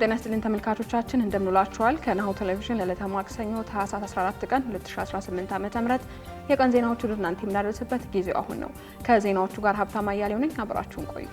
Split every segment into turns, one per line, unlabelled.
ጤና ይስጥልን ተመልካቾቻችን እንደምንላችኋል። ከናሁ ቴሌቪዥን ለዕለተ ማክሰኞ ታህሳስ 14 ቀን 2018 ዓ.ም የቀን ዜናዎቹ ወደ እናንተ የምናደርስበት ጊዜው አሁን ነው። ከዜናዎቹ ጋር ሀብታማ አያሌው ነኝ። አብራችሁን ቆዩ።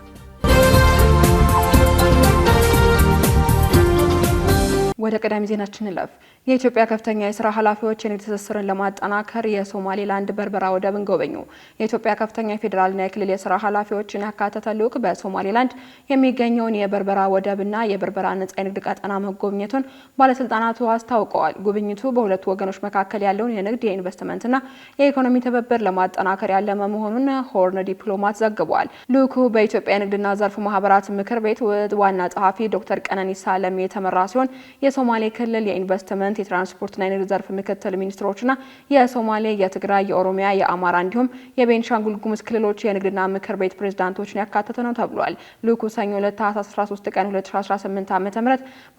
ወደ ቀዳሚ ዜናችን እንለፍ። የኢትዮጵያ ከፍተኛ የስራ ኃላፊዎች የንግድ ትስስርን ለማጠናከር የሶማሌላንድ በርበራ ወደብን ጎበኙ። የኢትዮጵያ ከፍተኛ የፌዴራልና የክልል የስራ ኃላፊዎችን ያካተተ ልዑክ በሶማሌላንድ የሚገኘውን የበርበራ ወደብና የበርበራ ነጻ የንግድ ቀጠና መጎብኘቱን ባለስልጣናቱ አስታውቀዋል። ጉብኝቱ በሁለቱ ወገኖች መካከል ያለውን የንግድ የኢንቨስትመንትና የኢኮኖሚ ትብብር ለማጠናከር ያለመ መሆኑን ሆርን ዲፕሎማት ዘግቧል። ልዑኩ በኢትዮጵያ የንግድና ዘርፍ ማህበራት ምክር ቤት ዋና ጸሐፊ ዶክተር ቀነኒሳ ለሚ የተመራ ሲሆን የሶማሌ ክልል የኢንቨስትመንት የትራንስፖርትና የንግድ ዘርፍ ምክትል ሚኒስትሮችና የሶማሌ፣ የትግራይ፣ የኦሮሚያ፣ የአማራ እንዲሁም የቤንሻንጉል ጉሙዝ ክልሎች የንግድና ምክር ቤት ፕሬዝዳንቶችን ያካተተ ነው ተብሏል። ልዑኩ ሰኞ ዕለት ታህሳስ 13 ቀን 2018 ዓ.ም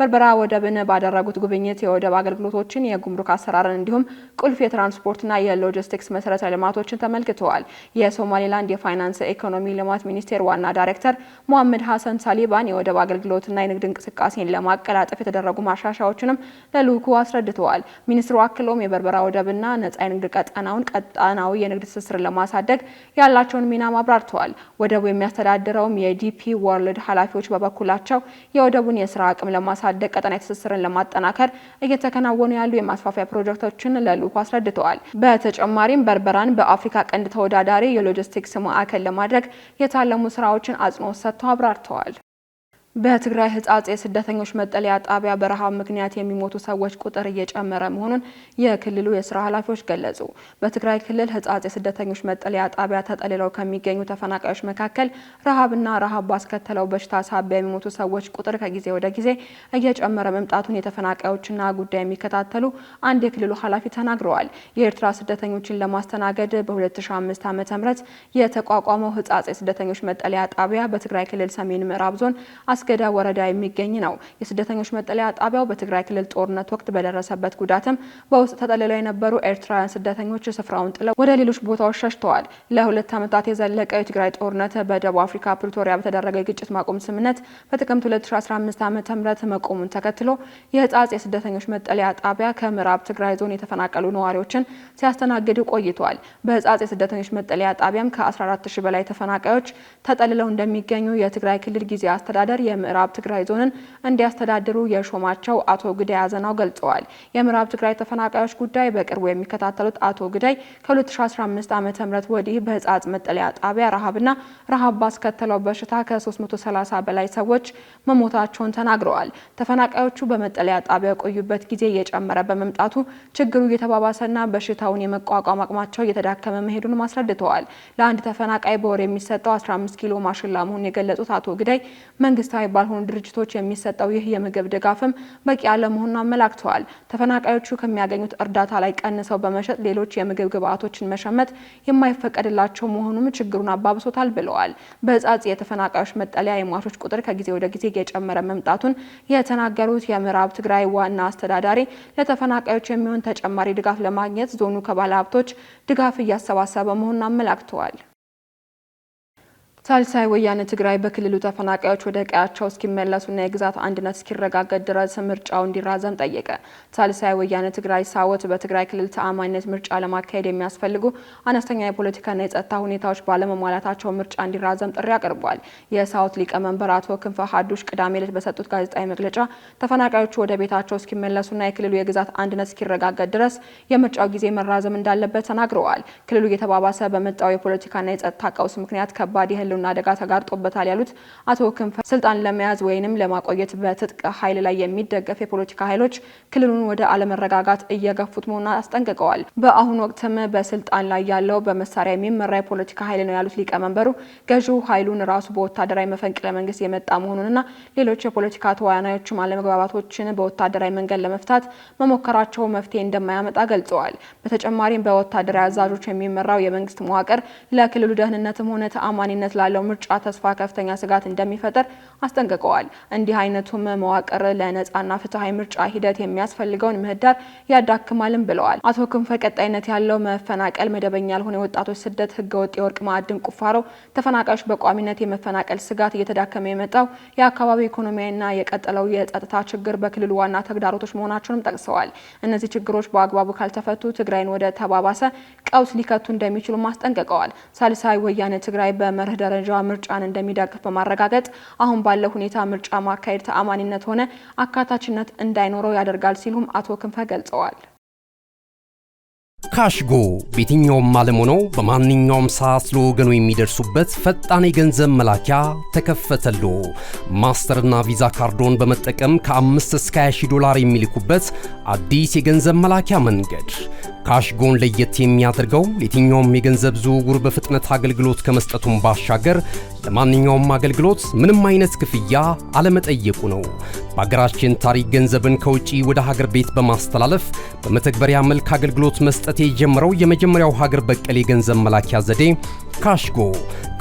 በርበራ ወደብን ባደረጉት ጉብኝት የወደብ አገልግሎቶችን፣ የጉምሩክ አሰራርን እንዲሁም ቁልፍ የትራንስፖርትና የሎጂስቲክስ መሰረተ ልማቶችን ተመልክተዋል። የሶማሌላንድ የፋይናንስ ኢኮኖሚ ልማት ሚኒስቴር ዋና ዳይሬክተር ሙሐመድ ሐሰን ሳሊባን የወደብ አገልግሎትና የንግድ እንቅስቃሴን ለማቀላጠፍ የተደረጉ ማሻሻያዎችንም ለልዑኩ አስረድተዋል። ሚኒስትሩ አክለውም የበርበራ ወደብና ነጻ የንግድ ቀጣናዊ የንግድ ትስስርን ለማሳደግ ያላቸውን ሚና አብራርተዋል። ወደቡ የሚያስተዳድረውም የዲፒ ወርልድ ኃላፊዎች በበኩላቸው የወደቡን የስራ አቅም ለማሳደግ ቀጠናዊ ትስስርን ለማጠናከር እየተከናወኑ ያሉ የማስፋፊያ ፕሮጀክቶችን ለልዑኩ አስረድተዋል። በተጨማሪም በርበራን በአፍሪካ ቀንድ ተወዳዳሪ የሎጂስቲክስ ማዕከል ለማድረግ የታለሙ ስራዎችን አጽንኦት ሰጥተው አብራርተዋል። በትግራይ ህጻጽ የስደተኞች መጠለያ ጣቢያ በረሃብ ምክንያት የሚሞቱ ሰዎች ቁጥር እየጨመረ መሆኑን የክልሉ የስራ ኃላፊዎች ገለጹ። በትግራይ ክልል ህጻጽ የስደተኞች መጠለያ ጣቢያ ተጠልለው ከሚገኙ ተፈናቃዮች መካከል ረሃብና ረሃብ ባስከተለው በሽታ ሳቢያ የሚሞቱ ሰዎች ቁጥር ከጊዜ ወደ ጊዜ እየጨመረ መምጣቱን የተፈናቃዮችና ጉዳይ የሚከታተሉ አንድ የክልሉ ኃላፊ ተናግረዋል። የኤርትራ ስደተኞችን ለማስተናገድ በ2005 ዓ.ም የተቋቋመው ህጻጽ የስደተኞች መጠለያ ጣቢያ በትግራይ ክልል ሰሜን ምዕራብ ዞን ገዳ ወረዳ የሚገኝ ነው። የስደተኞች መጠለያ ጣቢያው በትግራይ ክልል ጦርነት ወቅት በደረሰበት ጉዳትም በውስጥ ተጠልለው የነበሩ ኤርትራውያን ስደተኞች ስፍራውን ጥለው ወደ ሌሎች ቦታዎች ሸሽተዋል። ለ2 ዓመታት የዘለቀው የትግራይ ጦርነት በደቡብ አፍሪካ ፕሪቶሪያ በተደረገው የግጭት ማቆም ስምምነት በጥቅምት 2015 ዓ.ም መቆሙን ተከትሎ የህጻጽ የስደተኞች መጠለያ ጣቢያ ከምዕራብ ትግራይ ዞን የተፈናቀሉ ነዋሪዎችን ሲያስተናግድ ቆይቷል። በህጻጽ የስደተኞች መጠለያ ጣቢያም ከ14000 በላይ ተፈናቃዮች ተጠልለው እንደሚገኙ የትግራይ ክልል ጊዜያዊ አስተዳደር የምዕራብ ትግራይ ዞንን እንዲያስተዳድሩ የሾማቸው አቶ ግዳይ አዘናው ገልጸዋል። የምዕራብ ትግራይ ተፈናቃዮች ጉዳይ በቅርቡ የሚከታተሉት አቶ ግዳይ ከ2015 ዓ.ም ወዲህ በህጻጽ መጠለያ ጣቢያ ረሃብና ረሃብ ባስከተለው በሽታ ከ330 በላይ ሰዎች መሞታቸውን ተናግረዋል። ተፈናቃዮቹ በመጠለያ ጣቢያ የቆዩበት ጊዜ እየጨመረ በመምጣቱ ችግሩ እየተባባሰና በሽታውን የመቋቋም አቅማቸው እየተዳከመ መሄዱን አስረድተዋል። ለአንድ ተፈናቃይ በወር የሚሰጠው 15 ኪሎ ማሽላ መሆኑን የገለጹት አቶ ግዳይ መንግስታዊ ባልሆኑ ድርጅቶች የሚሰጠው ይህ የምግብ ድጋፍም በቂ አለመሆኑን አመላክተዋል። ተፈናቃዮቹ ከሚያገኙት እርዳታ ላይ ቀንሰው በመሸጥ ሌሎች የምግብ ግብዓቶችን መሸመት የማይፈቀድላቸው መሆኑም ችግሩን አባብሶታል ብለዋል። በህጻጽ የተፈናቃዮች መጠለያ የሟቾች ቁጥር ከጊዜ ወደ ጊዜ እየጨመረ መምጣቱን የተናገሩት የምዕራብ ትግራይ ዋና አስተዳዳሪ ለተፈናቃዮች የሚሆን ተጨማሪ ድጋፍ ለማግኘት ዞኑ ከባለሀብቶች ድጋፍ እያሰባሰበ መሆኑን አመላክተዋል። ሳልሳይ ወያነ ትግራይ በክልሉ ተፈናቃዮች ወደ ቀያቸው እስኪመለሱና የግዛት አንድነት እስኪረጋገጥ ድረስ ምርጫው እንዲራዘም ጠየቀ። ሳልሳይ ወያነ ትግራይ ሳወት በትግራይ ክልል ተአማኒነት ምርጫ ለማካሄድ የሚያስፈልጉ አነስተኛ የፖለቲካና የጸጥታ ሁኔታዎች ባለመሟላታቸው ምርጫ እንዲራዘም ጥሪ አቅርቧል። የሳወት ሊቀመንበር አቶ ክንፈ ሀዱሽ ቅዳሜ ዕለት በሰጡት ጋዜጣዊ መግለጫ ተፈናቃዮቹ ወደ ቤታቸው እስኪመለሱና የክልሉ የግዛት አንድነት እስኪረጋገጥ ድረስ የምርጫው ጊዜ መራዘም እንዳለበት ተናግረዋል። ክልሉ እየተባባሰ በመጣው የፖለቲካና የጸጥታ ቀውስ ምክንያት ከባድ የህልውና አደጋ ተጋርጦበታል ያሉት አቶ ክንፈ ስልጣን ለመያዝ ወይንም ለማቆየት በትጥቅ ኃይል ላይ የሚደገፍ የፖለቲካ ኃይሎች ክልሉን ወደ አለመረጋጋት እየገፉት መሆኑን አስጠንቅቀዋል። በአሁኑ ወቅትም በስልጣን ላይ ያለው በመሳሪያ የሚመራ የፖለቲካ ኃይል ነው ያሉት ሊቀመንበሩ ገዢው ኃይሉን ራሱ በወታደራዊ መፈንቅለ መንግስት የመጣ መሆኑንና ሌሎች የፖለቲካ ተዋናዮችም አለመግባባቶችን በወታደራዊ መንገድ ለመፍታት መሞከራቸው መፍትሄ እንደማያመጣ ገልጸዋል። በተጨማሪም በወታደራዊ አዛዦች የሚመራው የመንግስት መዋቅር ለክልሉ ደህንነትም ሆነ ተአማኒነት ላለው ምርጫ ተስፋ ከፍተኛ ስጋት እንደሚፈጠር አስጠንቅቀዋል። እንዲህ አይነቱም መዋቅር ለነጻና ፍትሃዊ ምርጫ ሂደት የሚያስፈልገውን ምህዳር ያዳክማልም ብለዋል። አቶ ክንፈ ቀጣይነት ያለው መፈናቀል፣ መደበኛ ያልሆነ የወጣቶች ስደት፣ ህገወጥ የወርቅ ማዕድን ቁፋሮ፣ ተፈናቃዮች በቋሚነት የመፈናቀል ስጋት፣ እየተዳከመ የመጣው የአካባቢ ኢኮኖሚያዊና የቀጠለው የጸጥታ ችግር በክልሉ ዋና ተግዳሮቶች መሆናቸውንም ጠቅሰዋል። እነዚህ ችግሮች በአግባቡ ካልተፈቱ ትግራይን ወደ ተባባሰ ቀውስ ሊከቱ እንደሚችሉ አስጠንቅቀዋል። ሳልሳይ ወያነ ትግራይ በመርህ ደረጃ ምርጫን እንደሚደግፍ በማረጋገጥ አሁን ባለው ሁኔታ ምርጫ ማካሄድ ተአማኒነት ሆነ አካታችነት እንዳይኖረው ያደርጋል ሲሉም አቶ ክንፈ ገልጸዋል።
ካሽጎ በየትኛውም ዓለም ሆነው በማንኛውም ሰዓት ለወገኑ የሚደርሱበት ፈጣን የገንዘብ መላኪያ ተከፈተሎ። ማስተርና ቪዛ ካርዶን በመጠቀም ከ5 እስከ 20 ዶላር የሚልኩበት አዲስ የገንዘብ መላኪያ መንገድ። ካሽጎን ለየት የሚያደርገው የትኛውም የገንዘብ ዝውውር በፍጥነት አገልግሎት ከመስጠቱም ባሻገር ለማንኛውም አገልግሎት ምንም አይነት ክፍያ አለመጠየቁ ነው። በሀገራችን ታሪክ ገንዘብን ከውጪ ወደ ሀገር ቤት በማስተላለፍ በመተግበሪያ መልክ አገልግሎት መስጠት የጀመረው የመጀመሪያው ሀገር በቀል የገንዘብ መላኪያ ዘዴ ካሽጎ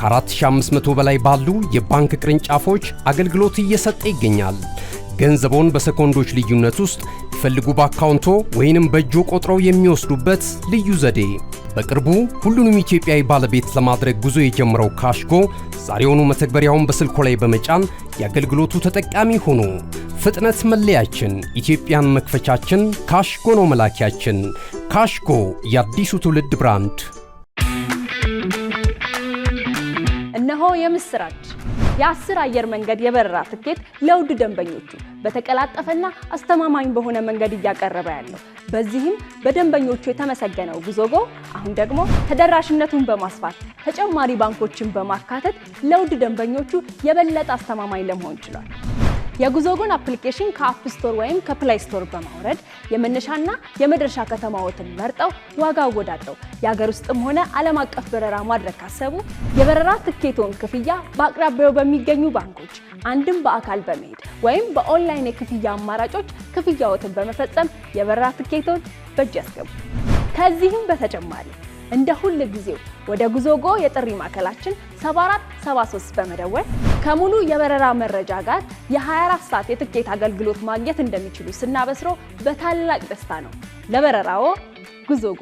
ከ4500 በላይ ባሉ የባንክ ቅርንጫፎች አገልግሎት እየሰጠ ይገኛል። ገንዘቦን በሰኮንዶች ልዩነት ውስጥ ይፈልጉ በአካውንቶ ወይንም በእጆ ቆጥረው የሚወስዱበት ልዩ ዘዴ። በቅርቡ ሁሉንም ኢትዮጵያዊ ባለቤት ለማድረግ ጉዞ የጀመረው ካሽጎ ዛሬውኑ መተግበሪያውን በስልኮ ላይ በመጫን የአገልግሎቱ ተጠቃሚ ሆኖ። ፍጥነት መለያችን፣ ኢትዮጵያን መክፈቻችን፣ ካሽጎ ነው መላኪያችን። ካሽጎ የአዲሱ ትውልድ ብራንድ።
እነሆ የምስራች! የ10 አየር መንገድ የበረራ ትኬት ለውድ ደንበኞቹ በተቀላጠፈና አስተማማኝ በሆነ መንገድ እያቀረበ ያለው። በዚህም በደንበኞቹ የተመሰገነው ጉዞጎ አሁን ደግሞ ተደራሽነቱን በማስፋት ተጨማሪ ባንኮችን በማካተት ለውድ ደንበኞቹ የበለጠ አስተማማኝ ለመሆን ችሏል። የጉዞጎን አፕሊኬሽን ከአፕ ስቶር ወይም ከፕላይ ስቶር በማውረድ የመነሻና የመድረሻ ከተማዎትን መርጠው ዋጋ አወዳድረው የሀገር ውስጥም ሆነ ዓለም አቀፍ በረራ ማድረግ ካሰቡ የበረራ ትኬቶን ክፍያ በአቅራቢያው በሚገኙ ባንኮች አንድም በአካል በመሄድ ወይም በኦንላይን የክፍያ አማራጮች ክፍያዎትን በመፈጸም የበረራ ትኬቶን በእጅ ያስገቡ። ከዚህም በተጨማሪ እንደ ሁል ጊዜው ወደ ጉዞጎ የጥሪ ማዕከላችን 7473 በመደወል ከሙሉ የበረራ መረጃ ጋር የ24 ሰዓት የትኬት አገልግሎት ማግኘት እንደሚችሉ ስናበስሮ በታላቅ ደስታ ነው። ለበረራዎ ጉዞጎ።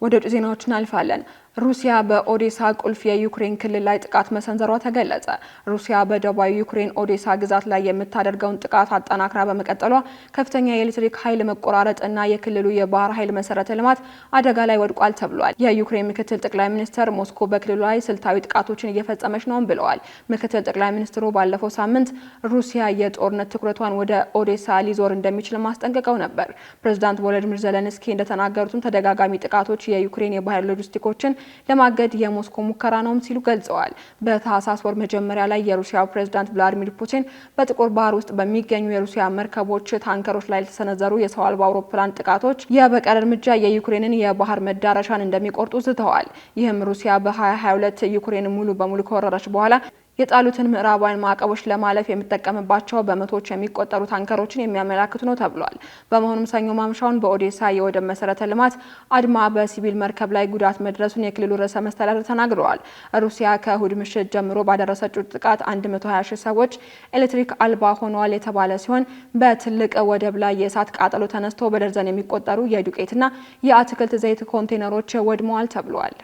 ወደ ውጭ ዜናዎች እናልፋለን። ሩሲያ በኦዴሳ ቁልፍ የዩክሬን ክልል ላይ ጥቃት መሰንዘሯ ተገለጸ። ሩሲያ በደቡባዊ ዩክሬን ኦዴሳ ግዛት ላይ የምታደርገውን ጥቃት አጠናክራ በመቀጠሏ ከፍተኛ የኤሌክትሪክ ኃይል መቆራረጥ እና የክልሉ የባህር ኃይል መሰረተ ልማት አደጋ ላይ ወድቋል ተብሏል። የዩክሬን ምክትል ጠቅላይ ሚኒስትር ሞስኮ በክልሉ ላይ ስልታዊ ጥቃቶችን እየፈጸመች ነው ብለዋል። ምክትል ጠቅላይ ሚኒስትሩ ባለፈው ሳምንት ሩሲያ የጦርነት ትኩረቷን ወደ ኦዴሳ ሊዞር እንደሚችል ማስጠንቀቀው ነበር። ፕሬዝዳንት ቮሎዲሚር ዜሌንስኪ እንደተናገሩትም ተደጋጋሚ ጥቃቶች የዩክሬን የባህር ሎጂስቲኮችን ለማገድ የሞስኮ ሙከራ ነውም ሲሉ ገልጸዋል። በታህሳስ ወር መጀመሪያ ላይ የሩሲያው ፕሬዝዳንት ቭላዲሚር ፑቲን በጥቁር ባህር ውስጥ በሚገኙ የሩሲያ መርከቦች፣ ታንከሮች ላይ የተሰነዘሩ የሰው አልባ አውሮፕላን ጥቃቶች የበቀል እርምጃ የዩክሬንን የባህር መዳረሻን እንደሚቆርጡ ዝተዋል። ይህም ሩሲያ በ2022 ዩክሬን ሙሉ በሙሉ ከወረረች በኋላ የጣሉትን ምዕራባውያን ማዕቀቦች ለማለፍ የሚጠቀምባቸው በመቶዎች የሚቆጠሩ ታንከሮችን የሚያመላክቱ ነው ተብሏል። በመሆኑም ሰኞ ማምሻውን በኦዴሳ የወደብ መሰረተ ልማት አድማ በሲቪል መርከብ ላይ ጉዳት መድረሱን የክልሉ ርዕሰ መስተዳድር ተናግረዋል። ሩሲያ ከእሁድ ምሽት ጀምሮ ባደረሰችው ጥቃት 120 ሺህ ሰዎች ኤሌክትሪክ አልባ ሆነዋል የተባለ ሲሆን በትልቅ ወደብ ላይ የእሳት ቃጠሎ ተነስቶ በደርዘን የሚቆጠሩ የዱቄትና የአትክልት ዘይት ኮንቴነሮች ወድመዋል ተብሏል።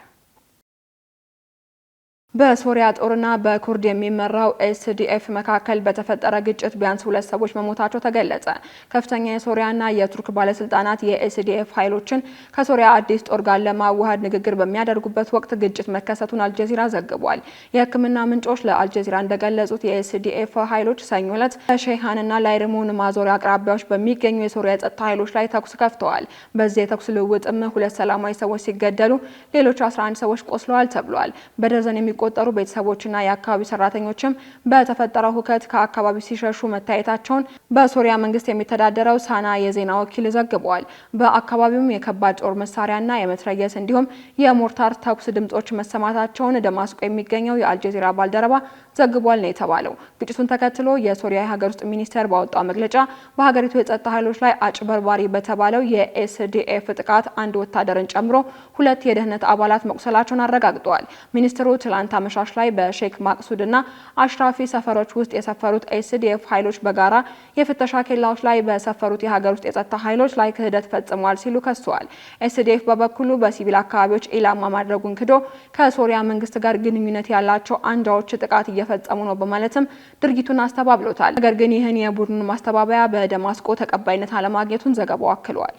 በሶሪያ ጦርና በኩርድ የሚመራው ኤስዲኤፍ መካከል በተፈጠረ ግጭት ቢያንስ 2 ሰዎች መሞታቸው ተገለጸ። ከፍተኛ የሶሪያና የቱርክ ባለስልጣናት የኤስዲኤፍ ኃይሎችን ከሶሪያ አዲስ ጦር ጋር ለማዋሃድ ንግግር በሚያደርጉበት ወቅት ግጭት መከሰቱን አልጀዚራ ዘግቧል። የሕክምና ምንጮች ለአልጀዚራ እንደገለጹት የኤስዲኤፍ ኃይሎች ሰኞ ዕለት በሼሃንና ላይርሙን ማዞሪያ አቅራቢያዎች በሚገኙ የሶሪያ ጸጥታ ኃይሎች ላይ ተኩስ ከፍተዋል። በዚህ የተኩስ ልውውጥም 2 ሰላማዊ ሰዎች ሲገደሉ ሌሎች 11 ሰዎች ቆስለዋል ተብሏል። በደርዘን የሚቆጠሩ ቤተሰቦችና የአካባቢ ሰራተኞችም በተፈጠረው ሁከት ከአካባቢው ሲሸሹ መታየታቸውን በሶሪያ መንግስት የሚተዳደረው ሳና የዜና ወኪል ዘግቧል። በአካባቢውም የከባድ ጦር መሳሪያና የመትረየስ እንዲሁም የሞርታር ተኩስ ድምጾች መሰማታቸውን ደማስቆ የሚገኘው የአልጀዚራ ባልደረባ ዘግቧል ነው የተባለው። ግጭቱን ተከትሎ የሶሪያ የሀገር ውስጥ ሚኒስቴር ባወጣው መግለጫ በሀገሪቱ የጸጥታ ኃይሎች ላይ አጭበርባሪ በተባለው የኤስዲኤፍ ጥቃት አንድ ወታደርን ጨምሮ 2 የደህንነት አባላት መቁሰላቸውን አረጋግጠዋል። ሚኒስትሩ ትላንት አመሻሽ ላይ በሼክ ማቅሱድና አሽራፊ ሰፈሮች ውስጥ የሰፈሩት ኤስዲኤፍ ኃይሎች በጋራ የፍተሻ ኬላዎች ላይ በሰፈሩት የሀገር ውስጥ የጸጥታ ኃይሎች ላይ ክህደት ፈጽመዋል ሲሉ ከሰዋል። ኤስዲኤፍ በበኩሉ በሲቪል አካባቢዎች ኢላማ ማድረጉን ክዶ ከሶሪያ መንግስት ጋር ግንኙነት ያላቸው አንጃዎች ጥቃት እየፈጸሙ ነው በማለትም ድርጊቱን አስተባብሎታል። ነገር ግን ይህን የቡድኑን ማስተባበያ በደማስቆ ተቀባይነት አለማግኘቱን ዘገባው አክሏል።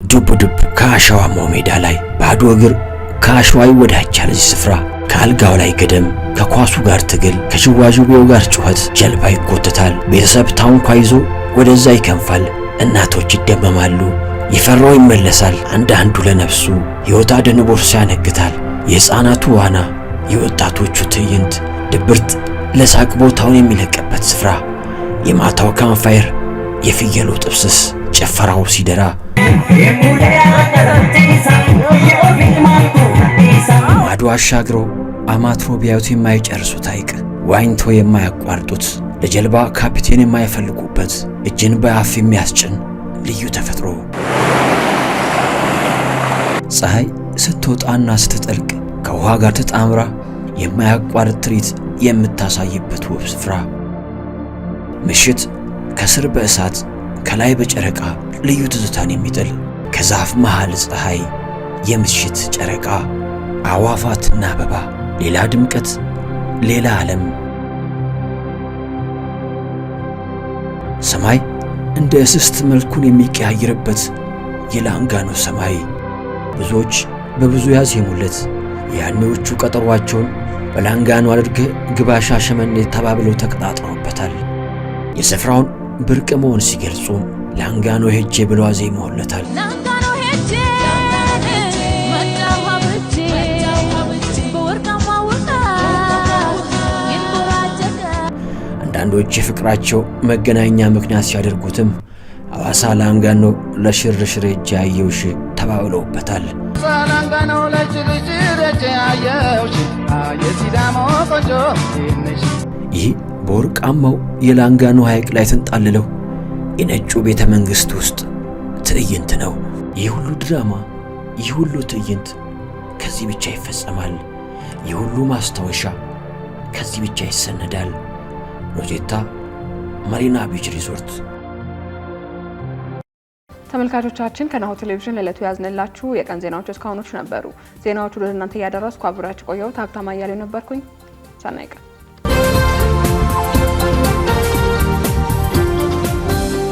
ዱብ ከአሸዋማው ሜዳ ላይ ባዶ እግር ከአሸዋ ይወዳጃል። እዚህ ስፍራ ከአልጋው ላይ ገደም፣ ከኳሱ ጋር ትግል፣ ከዥዋዥዌው ጋር ጩኸት ጀልባ ይጎተታል። ቤተሰብ ታንኳ ይዞ ወደዛ ይከንፋል። እናቶች ይደመማሉ። የፈራው ይመለሳል። አንዳንዱ ለነፍሱ ሕይወት አድን ቦርሳ ያነግታል። የሕፃናቱ ዋና፣ የወጣቶቹ ትዕይንት፣ ድብርት ለሳቅ ቦታውን የሚለቅበት ስፍራ፣ የማታው ካምፋየር፣ የፍየሉ ጥብስስ፣ ጭፈራው ሲደራ ማዶ አሻግረው አማትሮ ቢያዩት የማይጨርሱት ሐይቅ፣ ዋኝቶ የማያቋርጡት፣ ለጀልባ ካፒቴን የማይፈልጉበት፣ እጅን በአፍ የሚያስጭን ልዩ ተፈጥሮ። ፀሐይ ስትወጣና ስትጠልቅ ከውሃ ጋር ተጣምራ የማያቋርጥ ትርኢት የምታሳይበት ውብ ስፍራ። ምሽት ከስር በእሳት ከላይ በጨረቃ ልዩ ትዝታን የሚጥል ከዛፍ መሃል ፀሐይ፣ የምሽት ጨረቃ፣ አዋፋትና አበባ፣ ሌላ ድምቀት፣ ሌላ ዓለም። ሰማይ እንደ እስስት መልኩን የሚቀያየርበት የላንጋኖ ሰማይ ብዙዎች በብዙ ያዜሙለት። ያኔዎቹ ቀጠሯቸውን በላንጋኖ አድርገህ ግባ ሻሸመኔ ተባብለው ተቀጣጥረውበታል። የስፍራውን ብርቅ መሆን ሲገልጹ ላንጋኖ ሄጄ ብለው አዜመውለታል። አንዳንዶች የፍቅራቸው መገናኛ ምክንያት ሲያደርጉትም ሐዋሳ ላንጋኖ ለሽርሽር ሄጄ አየውሽ ተባብለውበታል። ይህ በወርቃማው የላንጋኖ ሐይቅ ላይ ተንጣልለው የነጩ ቤተ መንግሥት ውስጥ ትዕይንት ነው። ይህ ሁሉ ድራማ፣ ይህ ሁሉ ትዕይንት ከዚህ ብቻ ይፈጸማል። ይህ ሁሉ ማስታወሻ ከዚህ ብቻ ይሰነዳል። ሮዜታ ማሪና ቢች ሪዞርት።
ተመልካቾቻችን ከናሁ ቴሌቪዥን ለዕለቱ ያዝንላችሁ የቀን ዜናዎች እስካሁኖቹ ነበሩ። ዜናዎቹ ወደ እናንተ እያደረስኩ አብራችሁ ቆየው። ታክታማ እያሌው ነበርኩኝ። ሰናይ ቀን።